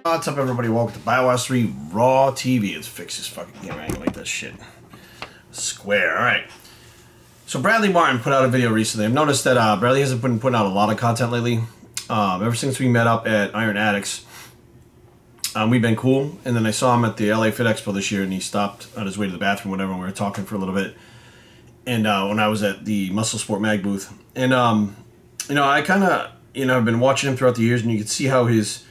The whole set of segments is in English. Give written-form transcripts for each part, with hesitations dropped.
What's up, everybody? Welcome to BioWars 3 Raw TV. Let's fix this fucking camera. I ain't like that shit. Square. Alright. So Bradley Martin put out a video recently. I've noticed that Bradley hasn't been putting out a lot of content lately. Ever since we met up at Iron Addicts, we've been cool. And then I saw him at the LA Fit Expo this year, and he stopped on his way to the bathroom, whatever, and we were talking for a little bit. And when I was at the Muscle Sport Mag booth. And, I kind of, I've been watching him throughout the years, and you can see how his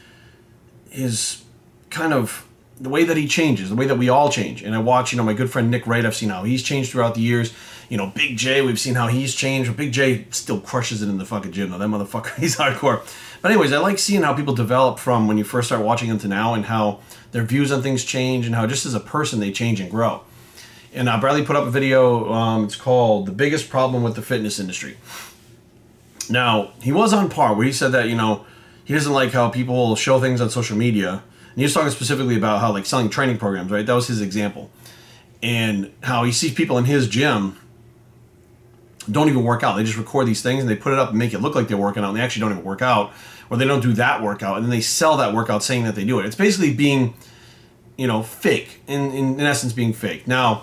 kind of the way that he changes, the way that we all change. And I watch, my good friend Nick Wright, I've seen how he's changed throughout the years. Big J, we've seen how he's changed. But Big J still crushes it in the fucking gym, though. That motherfucker, he's hardcore. But anyways, I like seeing how people develop from when you first start watching them to now, and how their views on things change, and how just as a person they change and grow. And Bradley put up a video, it's called The Biggest Problem with the Fitness Industry. Now, he was on par where he said that, he doesn't like how people show things on social media. And he was talking specifically about how, selling training programs, right? That was his example. And how he sees people in his gym don't even work out. They just record these things and they put it up and make it look like they're working out, and they actually don't even work out. Or they don't do that workout, and then they sell that workout saying that they do it. It's basically being, fake. In essence, being fake. Now,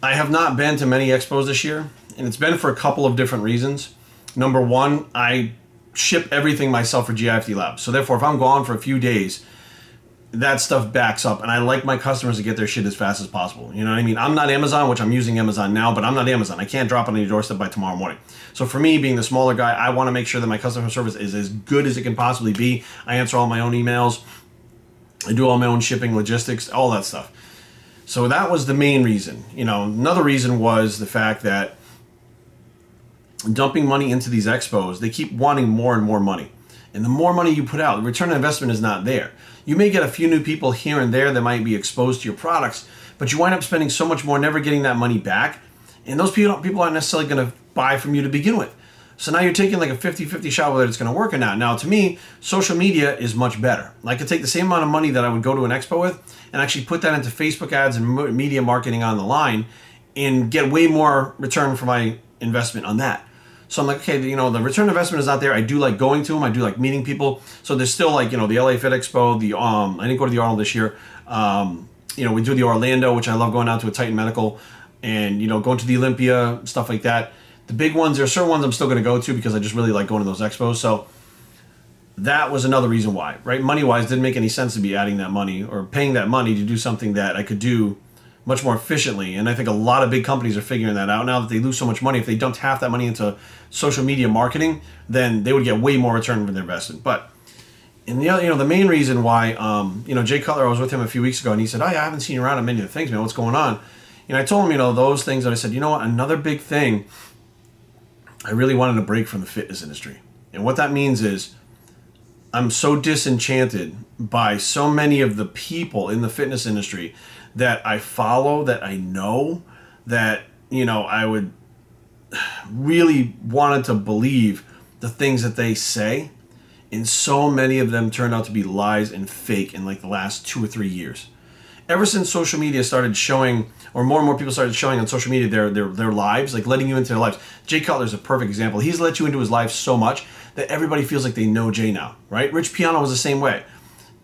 I have not been to many expos this year, and it's been for a couple of different reasons. Number one, I ship everything myself for GIFT Labs. So therefore, if I'm gone for a few days, that stuff backs up, and I like my customers to get their shit as fast as possible. You know what I mean? I'm not Amazon, which I'm using Amazon now, but I'm not Amazon. I can't drop it on your doorstep by tomorrow morning. So for me, being the smaller guy, I want to make sure that my customer service is as good as it can possibly be. I answer all my own emails. I do all my own shipping, logistics, all that stuff. So that was the main reason. Another reason was the fact that dumping money into these expos, they keep wanting more and more money. And the more money you put out, the return on investment is not there. You may get a few new people here and there that might be exposed to your products, but you wind up spending so much more, never getting that money back. And those people aren't necessarily going to buy from you to begin with. So now you're taking like a 50-50 shot whether it's going to work or not. Now, to me, social media is much better. I could take the same amount of money that I would go to an expo with and actually put that into Facebook ads and media marketing on the line and get way more return for my investment on that. So I'm like, okay, the return investment is not there. I do like going to them. I do like meeting people. So there's still the LA Fit Expo. I didn't go to the Arnold this year. We do the Orlando, which I love going out to a Titan Medical, and going to the Olympia, stuff like that. The big ones, there are certain ones I'm still going to go to because I just really like going to those expos. So that was another reason why, right? Money-wise, didn't make any sense to be adding that money or paying that money to do something that I could do much more efficiently. And I think a lot of big companies are figuring that out now that they lose so much money. If they dumped half that money into social media marketing, then they would get way more return for their investment. But the main reason why, Jay Cutler, I was with him a few weeks ago, and he said, I haven't seen you around at many of the things, man. What's going on? And I told him, those things, and I said, what? Another big thing, I really wanted to break from the fitness industry. And what that means is I'm so disenchanted by so many of the people in the fitness industry that I follow, that I know, that, I would really wanted to believe the things that they say. And so many of them turned out to be lies and fake in the last 2 or 3 years. Ever since social media started showing, or more and more people started showing on social media their lives, letting you into their lives. Jay Cutler is a perfect example. He's let you into his life so much that everybody feels like they know Jay now, right? Rich Piano was the same way.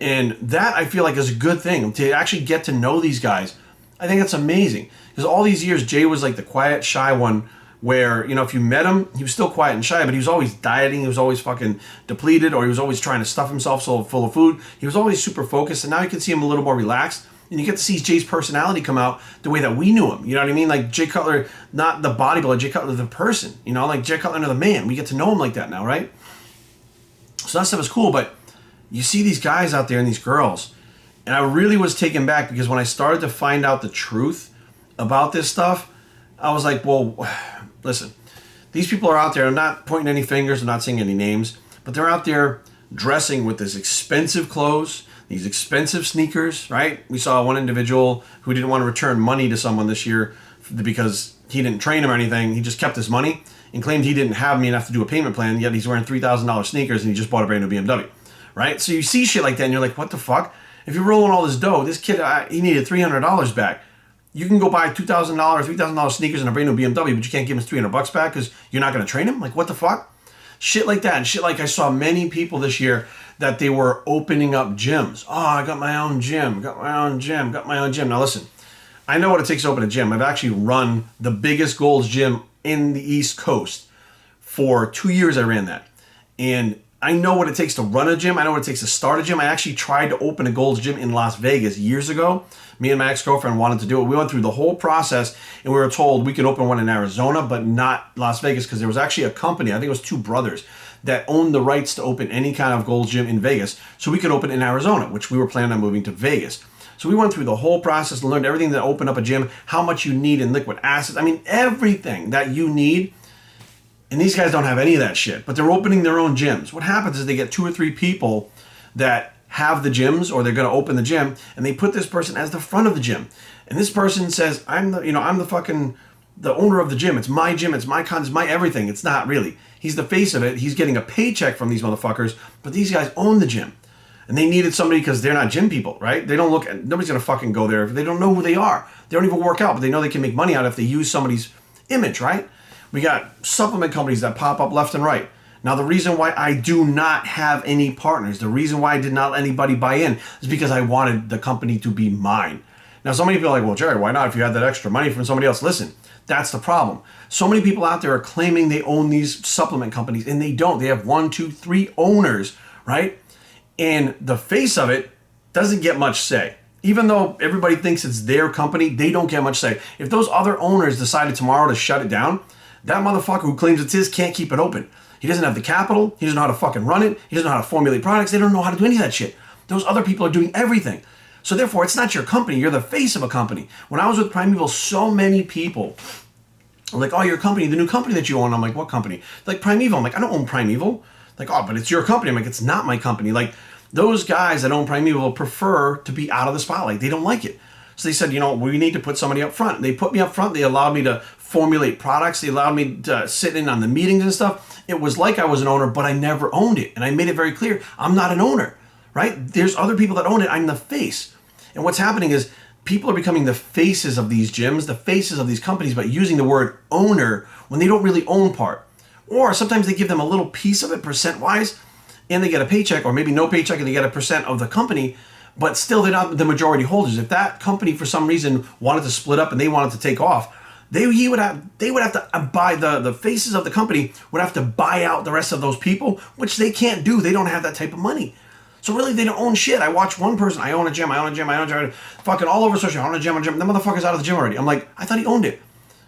And that, I feel like, is a good thing. To actually get to know these guys, I think that's amazing. Because all these years, Jay was the quiet, shy one where, if you met him, he was still quiet and shy, but he was always dieting, he was always fucking depleted, or he was always trying to stuff himself so full of food. He was always super focused, and now you can see him a little more relaxed. And you get to see Jay's personality come out the way that we knew him. You know what I mean? Jay Cutler, not the bodybuilder, Jay Cutler the person. Jay Cutler the man. We get to know him like that now, right? So that stuff is cool, but you see these guys out there and these girls, and I really was taken back because when I started to find out the truth about this stuff, I was like, well, listen, these people are out there. I'm not pointing any fingers. I'm not saying any names, but they're out there dressing with this expensive clothes, these expensive sneakers, right? We saw one individual who didn't want to return money to someone this year because he didn't train him or anything. He just kept his money and claimed he didn't have me enough to do a payment plan, yet he's wearing $3,000 sneakers and he just bought a brand new BMW, right? So you see shit like that and you're like, what the fuck? If you're rolling all this dough, this kid, he needed $300 back. You can go buy $2,000, $3,000 sneakers and a brand new BMW, but you can't give him his $300 back because you're not going to train him? What the fuck? Shit like that. And shit like I saw many people this year that they were opening up gyms. Oh, I got my own gym, got my own gym, got my own gym. Now listen, I know what it takes to open a gym. I've actually run the biggest Gold's Gym in the East Coast. For 2 years I ran that. And I know what it takes to run a gym. I know what it takes to start a gym. I actually tried to open a Gold's Gym in Las Vegas years ago. Me and my ex-girlfriend wanted to do it. We went through the whole process and we were told we could open one in Arizona, but not Las Vegas, because there was actually a company, I think it was two brothers, that owned the rights to open any kind of Gold's Gym in Vegas. So we could open in Arizona, which we were planning on moving to Vegas. So we went through the whole process and learned everything to open up a gym, how much you need in liquid assets. I mean, everything that you need. And these guys don't have any of that shit, but they're opening their own gyms. What happens is they get 2 or 3 people that have the gyms, or they're going to open the gym, and they put this person as the front of the gym. And this person says, I'm the owner of the gym. It's my gym. It's my it's my everything. It's not really. He's the face of it. He's getting a paycheck from these motherfuckers, but these guys own the gym. And they needed somebody because they're not gym people, right? They don't look at, nobody's going to fucking go there if they don't know who they are. They don't even work out, but they know they can make money out if they use somebody's image, right? We got supplement companies that pop up left and right. Now, the reason why I do not have any partners, the reason why I did not let anybody buy in is because I wanted the company to be mine. Now, so many people are like, well, Jerry, why not if you had that extra money from somebody else? Listen, that's the problem. So many people out there are claiming they own these supplement companies, and they don't. They have 1, 2, 3 owners, right? And the face of it doesn't get much say. Even though everybody thinks it's their company, they don't get much say. If those other owners decided tomorrow to shut it down, that motherfucker who claims it's his can't keep it open. He doesn't have the capital. He doesn't know how to fucking run it. He doesn't know how to formulate products. They don't know how to do any of that shit. Those other people are doing everything. So therefore, it's not your company. You're the face of a company. When I was with Primeval, so many people were like, oh, your company, the new company that you own. I'm like, what company? Like Primeval. I'm like, I don't own Primeval. Like, oh, but it's your company. I'm like, it's not my company. Like, those guys that own Primeval prefer to be out of the spotlight. They don't like it. So they said, you know, we need to put somebody up front. They put me up front. They allowed me to formulate products. They allowed me to sit in on the meetings and stuff. It was like I was an owner, but I never owned it. And I made it very clear, I'm not an owner, right? There's other people that own it. I'm the face. And what's happening is people are becoming the faces of these gyms, the faces of these companies, but using the word owner when they don't really own part. Or sometimes they give them a little piece of it percent-wise, and they get a paycheck, or maybe no paycheck, and they get a percent of the company, but still they're not the majority holders. If that company for some reason wanted to split up and they wanted to take off, they would have to buy the faces of the company would have to buy out the rest of those people, which they can't do. They don't have that type of money. So really, they don't own shit. I watch one person, I own a gym, fucking all over social, I own a gym. That motherfucker's out of the gym already. I'm like, I thought he owned it.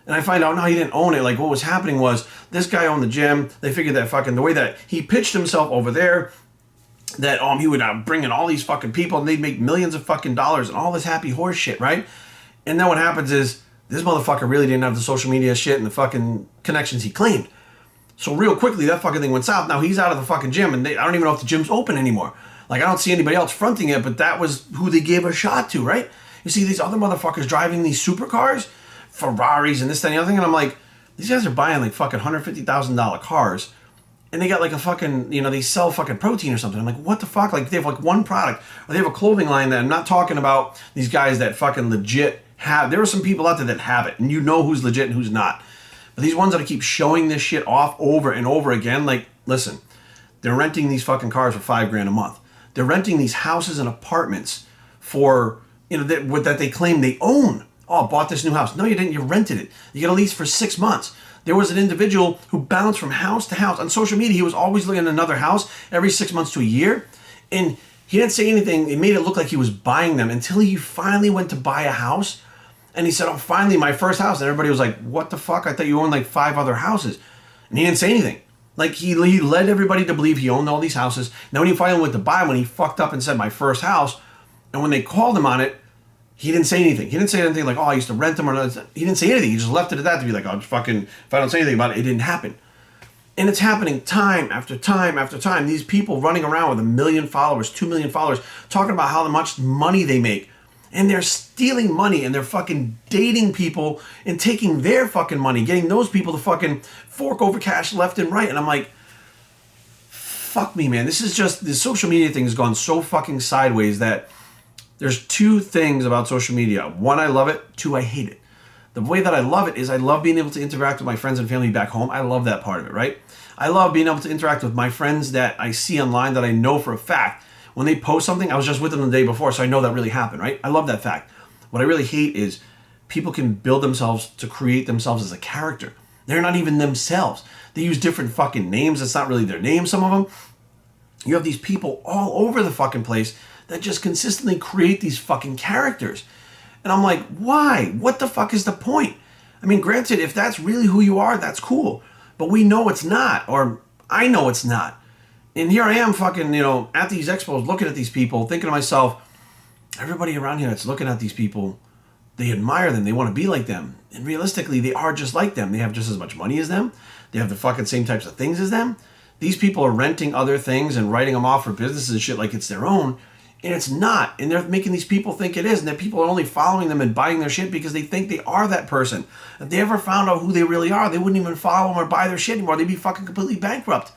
And I find out, no, he didn't own it. Like, what was happening was, this guy owned the gym. They figured that fucking, the way that he pitched himself over there, that he would bring in all these fucking people and they'd make millions of fucking dollars and all this happy horse shit, right? And then what happens is, this motherfucker really didn't have the social media shit and the fucking connections he claimed. So real quickly, that fucking thing went south. Now he's out of the fucking gym, and I don't even know if the gym's open anymore. Like, I don't see anybody else fronting it, but that was who they gave a shot to, right? You see these other motherfuckers driving these supercars, Ferraris, and this, that, and the other thing, and I'm like, these guys are buying like fucking $150,000 cars, and they got like a fucking, they sell fucking protein or something. I'm like, what the fuck? Like, they have like one product, or they have a clothing line that I'm not talking about these guys that fucking legit have. There are some people out there that have it, and you know who's legit and who's not. But these ones that keep showing this shit off over and over again, like, listen, they're renting these fucking cars for $5,000 a month. They're renting these houses and apartments for, that they claim they own. Oh, I bought this new house. No, you didn't. You rented it. You get a lease for 6 months. There was an individual who bounced from house to house. On social media, he was always looking at another house every 6 months to a year. And he didn't say anything. It made it look like he was buying them until he finally went to buy a house. And he said, oh, finally, my first house. And everybody was like, what the fuck? I thought you owned like 5 other houses. And he didn't say anything. Like, he led everybody to believe he owned all these houses. Now, when he finally went to buy one, he fucked up and said, my first house. And when they called him on it, he didn't say anything. He didn't say anything like, oh, I used to rent them. He didn't say anything. He just left it at that to be like, oh, fucking, if I don't say anything about it, it didn't happen. And it's happening time after time after time. These people running around with 1 million followers, 2 million followers, talking about how much money they make. And they're stealing money, and they're fucking dating people and taking their fucking money, getting those people to fucking fork over cash left and right. And I'm like, fuck me, man. This social media thing has gone so fucking sideways that there's 2 things about social media. 1, I love it. 2, I hate it. The way that I love it is I love being able to interact with my friends and family back home. I love that part of it, right? I love being able to interact with my friends that I see online that I know for a fact. When they post something, I was just with them the day before, so I know that really happened, right? I love that fact. What I really hate is people can build themselves to create themselves as a character. They're not even themselves. They use different fucking names. It's not really their name, some of them. You have these people all over the fucking place that just consistently create these fucking characters. And I'm like, why? What the fuck is the point? I mean, granted, if that's really who you are, that's cool. But we know it's not, or I know it's not. And here I am fucking, at these expos looking at these people, thinking to myself, everybody around here that's looking at these people, they admire them, they want to be like them. And realistically, they are just like them. They have just as much money as them. They have the fucking same types of things as them. These people are renting other things and writing them off for businesses and shit like it's their own. And it's not. And they're making these people think it is. And that people are only following them and buying their shit because they think they are that person. If they ever found out who they really are, they wouldn't even follow them or buy their shit anymore. They'd be fucking completely bankrupt.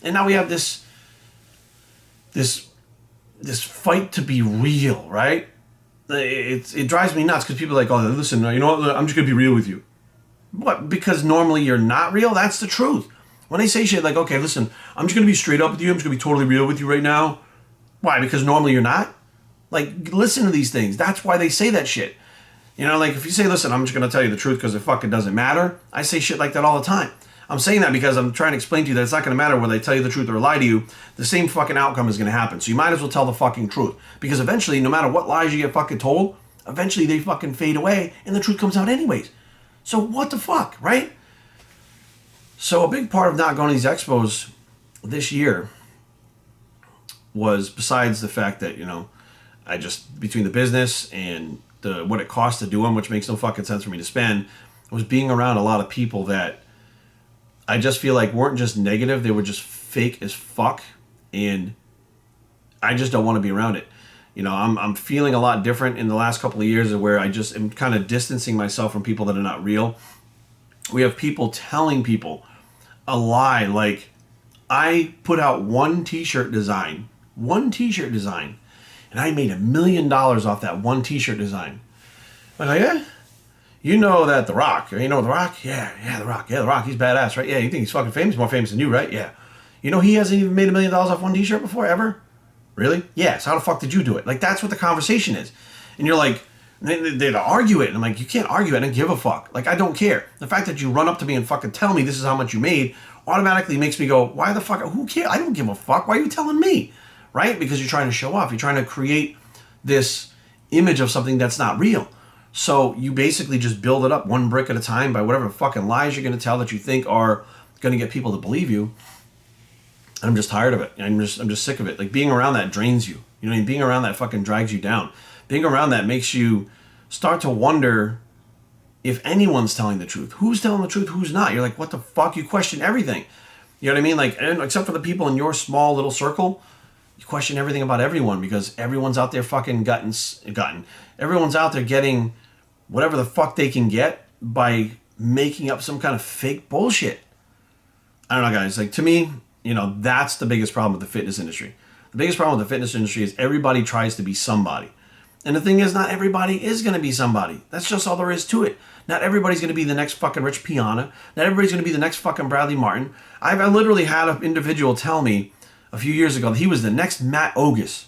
And now we have this fight to be real, right? It drives me nuts because people are like, oh, listen, you know what? I'm just going to be real with you. What? Because normally you're not real? That's the truth. When they say shit like, okay, listen, I'm just going to be straight up with you. I'm just going to be totally real with you right now. Why? Because normally you're not? Like, listen to these things. That's why they say that shit. Like if you say, listen, I'm just going to tell you the truth because it fucking doesn't matter. I say shit like that all the time. I'm saying that because I'm trying to explain to you that it's not going to matter whether I tell you the truth or lie to you. The same fucking outcome is going to happen. So you might as well tell the fucking truth. Because eventually, no matter what lies you get fucking told, eventually they fucking fade away and the truth comes out anyways. So what the fuck, right? So a big part of not going to these expos this year was, besides the fact that, I just, between the business and what it costs to do them, which makes no fucking sense for me to spend, was being around a lot of people that I just feel like weren't just negative, they were just fake as fuck, and I just don't want to be around it. I'm feeling a lot different in the last couple of years where I just am kind of distancing myself from people that are not real. We have people telling people a lie, like I put out one t-shirt design, and I made $1 million off that one t-shirt design. I'm like, yeah? You know that The Rock, The Rock? Yeah, The Rock. Yeah, The Rock, he's badass, right? Yeah, you think he's fucking famous? More famous than you, right? Yeah. He hasn't even made $1 million off one t-shirt before, ever? Really? Yeah, so how the fuck did you do it? Like, that's what the conversation is. And you're like, they'd argue it. And I'm like, you can't argue it. I don't give a fuck. Like, I don't care. The fact that you run up to me and fucking tell me this is how much you made automatically makes me go, why the fuck? Who cares? I don't give a fuck. Why are you telling me? Right? Because you're trying to show off. You're trying to create this image of something that's not real. So you basically just build it up one brick at a time by whatever fucking lies you're going to tell that you think are going to get people to believe you. And I'm just tired of it. I'm just sick of it. Like, being around that drains you. Being around that fucking drags you down. Being around that makes you start to wonder if anyone's telling the truth. Who's telling the truth? Who's not? You're like, what the fuck? You question everything. You know what I mean? Like, and except for the people in your small little circle, you question everything about everyone because everyone's out there fucking everyone's out there getting whatever the fuck they can get by making up some kind of fake bullshit. I don't know, guys. Like, to me, that's the biggest problem with the fitness industry. The biggest problem with the fitness industry is everybody tries to be somebody. And the thing is, not everybody is going to be somebody. That's just all there is to it. Not everybody's going to be the next fucking Rich Piana. Not everybody's going to be the next fucking Bradley Martin. I literally had an individual tell me a few years ago that he was the next Matt Ogus,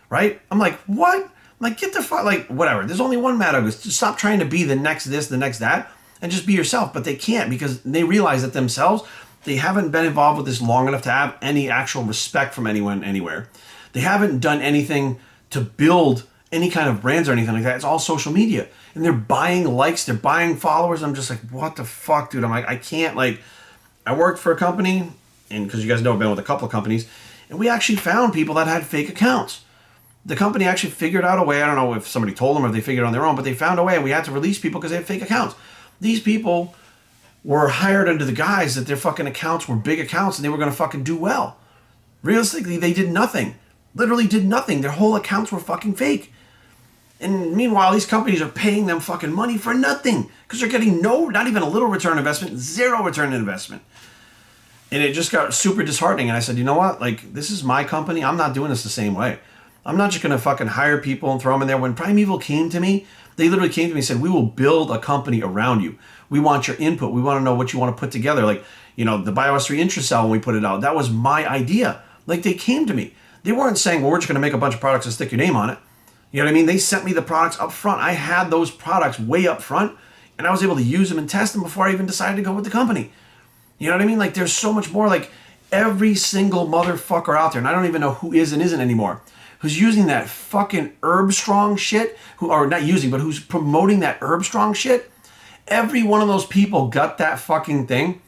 right? I'm like, what? I'm like, get the fuck, like, whatever. There's only one Matt Ogus. Just stop trying to be the next this, the next that, and just be yourself. But they can't because they realize that themselves, they haven't been involved with this long enough to have any actual respect from anyone anywhere. They haven't done anything to build any kind of brands or anything like that. It's all social media. And they're buying likes, they're buying followers. I'm just like, what the fuck, dude? I'm like, I can't, like, I worked for a company, and because you guys know I've been with a couple of companies, and we actually found people that had fake accounts. The company actually figured out a way, I don't know if somebody told them or if they figured it on their own, but they found a way, and we had to release people because they had fake accounts. These people were hired under the guise that their fucking accounts were big accounts and they were going to fucking do well. Realistically, they did nothing. Literally did nothing. Their whole accounts were fucking fake. And meanwhile, these companies are paying them fucking money for nothing because they're getting not even a little return on investment, zero return on investment. And it just got super disheartening. And I said, you know what? Like, this is my company. I'm not doing this the same way. I'm not just going to fucking hire people and throw them in there. When Primeval came to me, they literally came to me and said, we will build a company around you. We want your input. We want to know what you want to put together. Like, you know, the BioS3 Intracell, when we put it out, that was my idea. Like, they came to me. They weren't saying, well, we're just going to make a bunch of products and stick your name on it. You know what I mean? They sent me the products up front. I had those products way up front, and I was able to use them and test them before I even decided to go with the company. You know what I mean? Like, there's so much more. Like, every single motherfucker out there, and I don't even know who is and isn't anymore, who's using that fucking Herbstrong shit, or not using, but who's promoting that Herbstrong shit, every one of those people got that fucking thing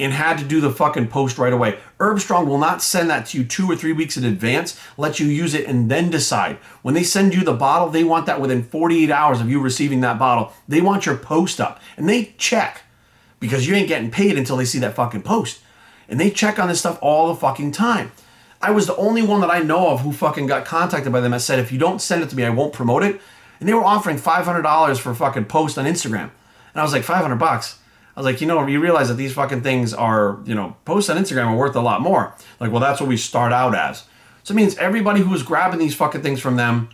and had to do the fucking post right away. Herbstrong will not send that to you 2 or 3 weeks in advance, let you use it, and then decide. When they send you the bottle, they want that within 48 hours of you receiving that bottle. They want your post up. And they check, because you ain't getting paid until they see that fucking post. And they check on this stuff all the fucking time. I was the only one that I know of who fucking got contacted by them and said, if you don't send it to me, I won't promote it. And they were offering $500 for a fucking post on Instagram. And I was like, $500? I was like, you know, you realize that these fucking things are, you know, posts on Instagram are worth a lot more. Like, well, that's what we start out as. So it means everybody who was grabbing these fucking things from them,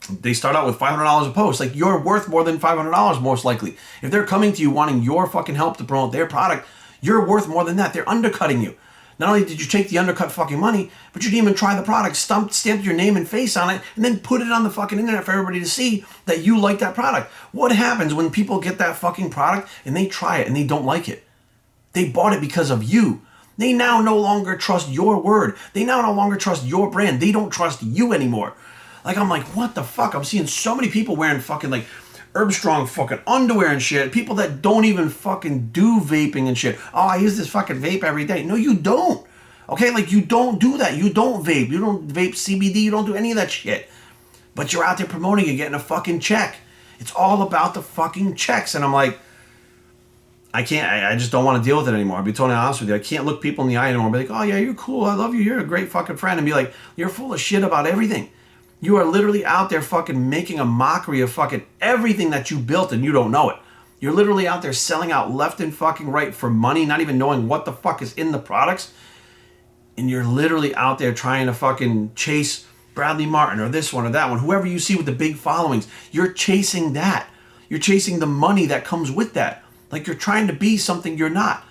they start out with $500 a post. Like, you're worth more than $500 most likely. If they're coming to you wanting your fucking help to promote their product, you're worth more than that. They're undercutting you. Not only did you take the undercut fucking money, but you didn't even try the product, stamped your name and face on it, and then put it on the fucking internet for everybody to see that you like that product. What happens when people get that fucking product and they try it and they don't like it? They bought it because of you. They now no longer trust your word. They now no longer trust your brand. They don't trust you anymore. Like, I'm like, what the fuck? I'm seeing so many people wearing fucking like Herbstrong fucking underwear and shit. People that don't even fucking do vaping and shit. Oh, I use this fucking vape every day. No, you don't. Okay, like, you don't do that. You don't vape. You don't vape CBD. You don't do any of that shit. But you're out there promoting it, getting a fucking check. It's all about the fucking checks. And I'm like, I just don't want to deal with it anymore. I'll be totally honest with you. I can't look people in the eye anymore and be like, oh yeah, you're cool. I love you. You're a great fucking friend. And be like, you're full of shit about everything. You are literally out there fucking making a mockery of fucking everything that you built and you don't know it. You're literally out there selling out left and fucking right for money, not even knowing what the fuck is in the products. And you're literally out there trying to fucking chase Bradley Martin or this one or that one. Whoever you see with the big followings, you're chasing that. You're chasing the money that comes with that. Like, you're trying to be something you're not.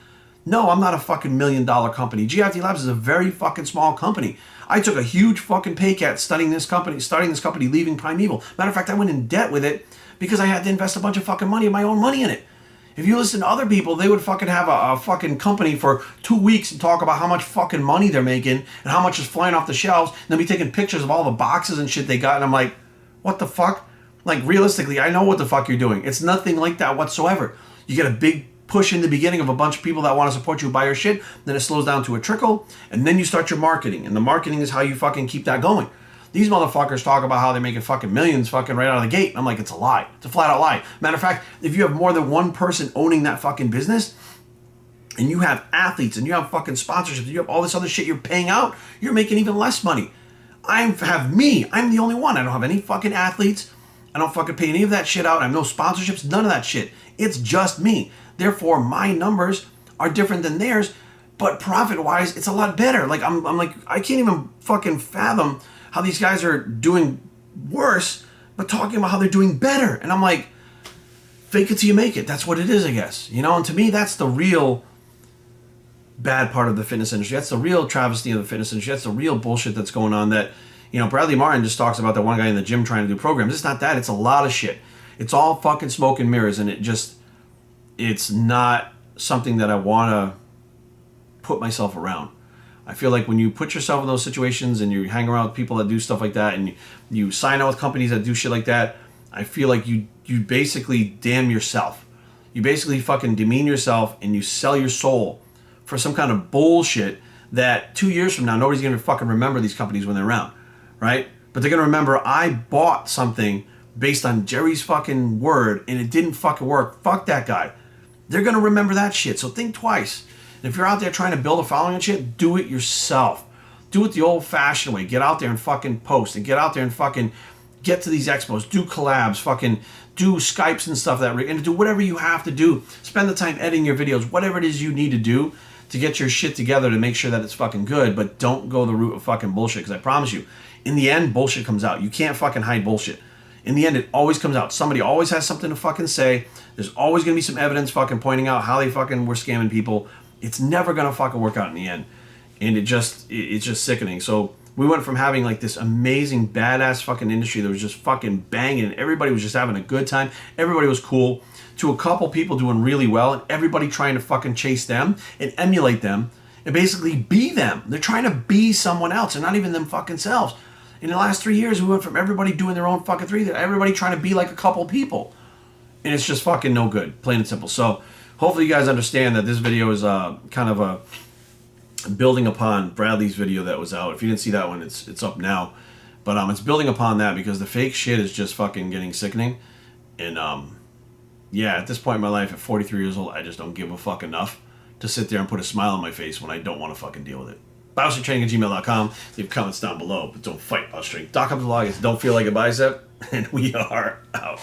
No, I'm not a fucking $1 million company. GIT Labs is a very fucking small company. I took a huge fucking pay cut starting this company, leaving Primeval. Matter of fact, I went in debt with it because I had to invest a bunch of fucking money, my own money in it. If you listen to other people, they would fucking have a fucking company for 2 weeks and talk about how much fucking money they're making and how much is flying off the shelves, and then be taking pictures of all the boxes and shit they got, and I'm like, what the fuck? Like, realistically, I know what the fuck you're doing. It's nothing like that whatsoever. You get a big push in the beginning of a bunch of people that want to support you, buy your shit, then it slows down to a trickle, and then you start your marketing, and the marketing is how you fucking keep that going. These motherfuckers talk about how they're making fucking millions fucking right out of the gate. I'm like, it's a lie. It's a flat out lie. Matter of fact, if you have more than one person owning that fucking business, and you have athletes, and you have fucking sponsorships, and you have all this other shit you're paying out, you're making even less money. I'm the only one. I don't have any fucking athletes. I don't fucking pay any of that shit out. I have no sponsorships, none of that shit. It's just me. Therefore, my numbers are different than theirs, but profit-wise, it's a lot better. Like, I'm like, I can't even fucking fathom how these guys are doing worse, but talking about how they're doing better. And I'm like, fake it till you make it. That's what it is, I guess. You know, and to me, that's the real bad part of the fitness industry. That's the real travesty of the fitness industry. That's the real bullshit that's going on that, you know, Bradley Martin just talks about that one guy in the gym trying to do programs. It's not that. It's a lot of shit. It's all fucking smoke and mirrors, and it's not something that I want to put myself around. I feel like when you put yourself in those situations and you hang around with people that do stuff like that and you sign out with companies that do shit like that, I feel like you basically damn yourself. You basically fucking demean yourself and you sell your soul for some kind of bullshit that 2 years from now, nobody's going to fucking remember these companies when they're around, right? But they're going to remember I bought something based on Jerry's fucking word and it didn't fucking work. Fuck that guy. They're going to remember that shit. So think twice. And if you're out there trying to build a following and shit, do it yourself. Do it the old-fashioned way. Get out there and fucking post. And get out there and fucking get to these expos. Do collabs. Fucking do Skypes and stuff. And do whatever you have to do. Spend the time editing your videos. Whatever it is you need to do to get your shit together to make sure that it's fucking good, but don't go the route of fucking bullshit, because I promise you, in the end, bullshit comes out. You can't fucking hide bullshit. In the end, it always comes out. Somebody always has something to fucking say. There's always going to be some evidence fucking pointing out how they fucking were scamming people. It's never going to fucking work out in the end. And it's just sickening. So we went from having like this amazing, badass fucking industry that was just fucking banging and everybody was just having a good time. Everybody was cool, to a couple people doing really well and everybody trying to fucking chase them and emulate them and basically be them. They're trying to be someone else and not even them fucking selves. In the last 3 years, we went from everybody doing their own fucking thing to everybody trying to be like a couple people. And it's just fucking no good, plain and simple. So hopefully you guys understand that this video is kind of a building upon Bradley's video that was out. If you didn't see that one, it's up now. But it's building upon that because the fake shit is just fucking getting sickening. And yeah, at this point in my life, at 43 years old, I just don't give a fuck enough to sit there and put a smile on my face when I don't want to fucking deal with it. BioStrengthTraining@gmail.com. Leave comments down below, but don't fight BioStrength. Doc up the log. Don't feel like a bicep, and we are out.